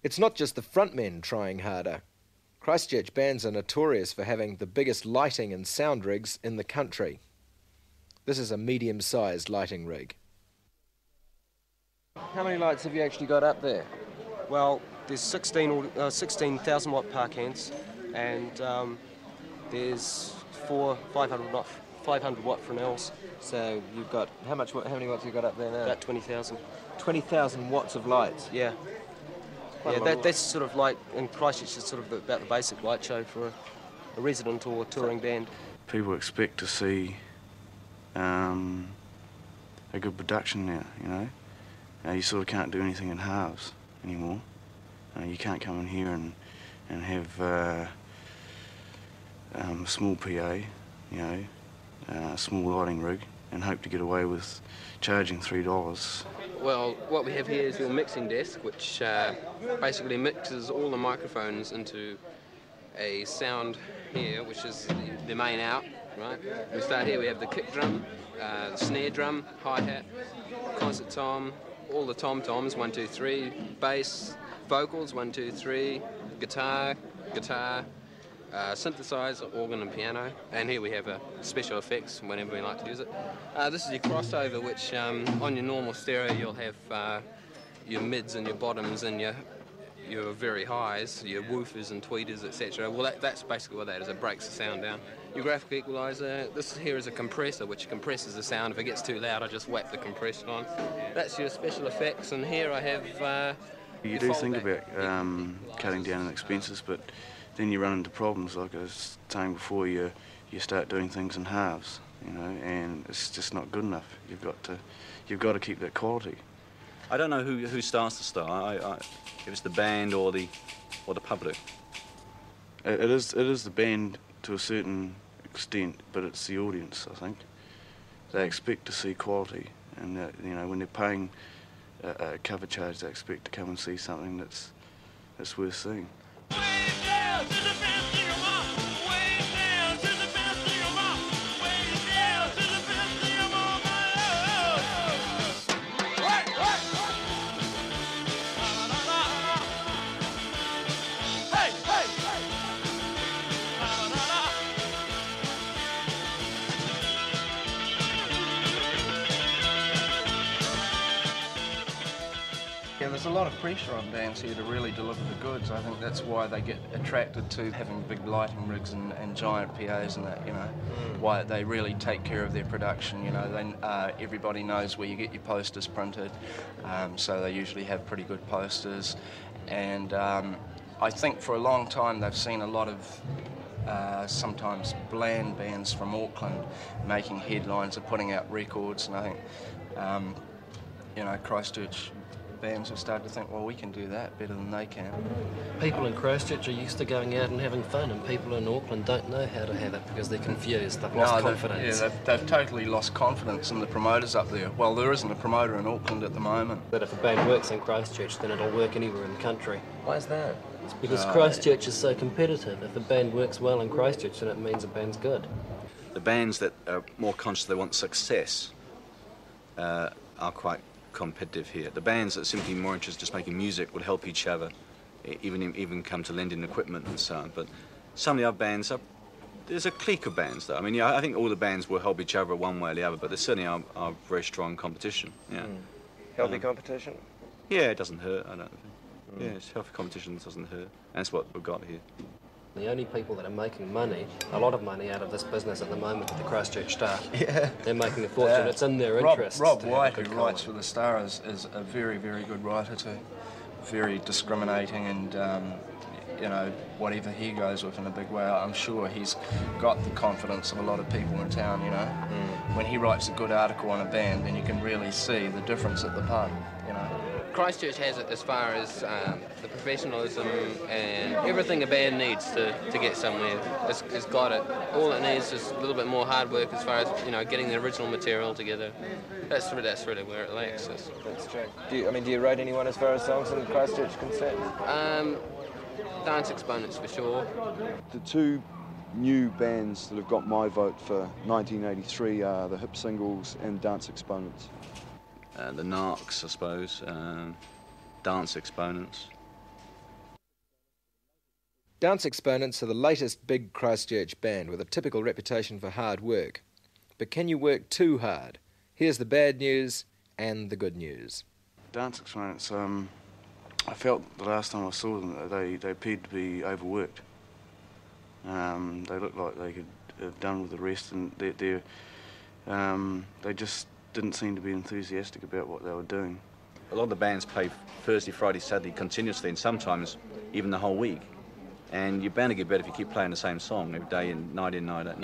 It's not just the frontmen trying harder. Christchurch bands are notorious for having the biggest lighting and sound rigs in the country. This is a medium-sized lighting rig. How many lights have you actually got up there? Well, there's 16,000 watt park hands, and there's 500 watt Fresnels. So you've got, how many watts have you got up there now? About 20,000. 20,000 watts of lights? Yeah. Yeah, that's sort of like, in Christchurch, it's sort of about the basic light show for a resident or touring band. People expect to see a good production now, you know. You sort of can't do anything in halves anymore. You can't come in here and have a small PA, you know, a small lighting rig, and hope to get away with charging $3. Well, what we have here is your mixing desk, which basically mixes all the microphones into a sound here, which is the main out, right? We start here, we have the kick drum, the snare drum, hi-hat, concert tom, all the tom-toms, 1, 2, 3, bass, vocals, 1, 2, 3, guitar, synthesizer, organ and piano, and here we have a special effects whenever we like to use it. This is your crossover, which on your normal stereo you'll have your mids and your bottoms and your very highs, your woofers and tweeters, etc. Well, that's basically what that is. It breaks the sound down. Your graphical equalizer, this here is a compressor which compresses the sound. If it gets too loud, I just whack the compressor on. That's your special effects, and here I have you do think about cutting down on expenses, but then you run into problems, like I was saying before. You start doing things in halves, you know, and it's just not good enough. You've got to keep that quality. I don't know who starts the star. If it's the band or the public. It is the band to a certain extent, but it's the audience. I think they expect to see quality, and you know, when they're paying a cover charge, they expect to come and see something that's worth seeing. Yeah, there's a lot of pressure on bands here to really deliver the goods. I think that's why they get attracted to having big lighting rigs and giant PAs and that, you know, why they really take care of their production, you know. Everybody knows where you get your posters printed, so they usually have pretty good posters. And I think for a long time they've seen a lot of sometimes bland bands from Auckland making headlines or putting out records, and I think, you know, Christchurch bands have started to think, well, we can do that better than they can. People in Christchurch are used to going out and having fun, and people in Auckland don't know how to have it because they're confused, they've lost confidence. They've totally lost confidence in the promoters up there. Well, there isn't a promoter in Auckland at the moment. But if a band works in Christchurch, then it'll work anywhere in the country. Why is that? It's because Christchurch is so competitive. If a band works well in Christchurch, then it means a band's good. The bands that are more conscious they want success are quite competitive here. The bands that are simply more interested in just making music would help each other, even come to lend in equipment and so on. But some of the other bands there's a clique of bands though. I mean, yeah, I think all the bands will help each other one way or the other, but there certainly are very strong competition. Yeah. Healthy competition? Yeah, it doesn't hurt, I don't think. Yeah, it's healthy competition that doesn't hurt. And that's what we've got here. The only people that are making money, a lot of money out of this business at the moment, are the Christchurch Star. Yeah. They're making a fortune. Yeah. It's in their interest. Rob White, who writes for the Star, is a very, very good writer too. Very discriminating, and you know, whatever he goes with in a big way, I'm sure he's got the confidence of a lot of people in town, you know. When he writes a good article on a band, then you can really see the difference at the pub, you know. Christchurch has it as far as the professionalism and everything a band needs to get somewhere. It's got it. All it needs is a little bit more hard work as far as, you know, getting the original material together. That's really where it lacks. That's true. Do you rate anyone as far as songs in Christchurch concerned? Dance exponents for sure. The two new bands that have got my vote for 1983 are the Hip Singles and Dance Exponents. The Narcs, I suppose, Dance Exponents, Dance Exponents are the latest big Christchurch band with a typical reputation for hard work. But can you work too hard? Here's the bad news and the good news. Dance Exponents, I felt the last time I saw them that they appeared to be overworked. They looked like they could have done with the rest, and they just didn't seem to be enthusiastic about what they were doing. A lot of the bands play Thursday, Friday, Saturday continuously, and sometimes even the whole week. And you're bound to get better if you keep playing the same song every day and night in, night out.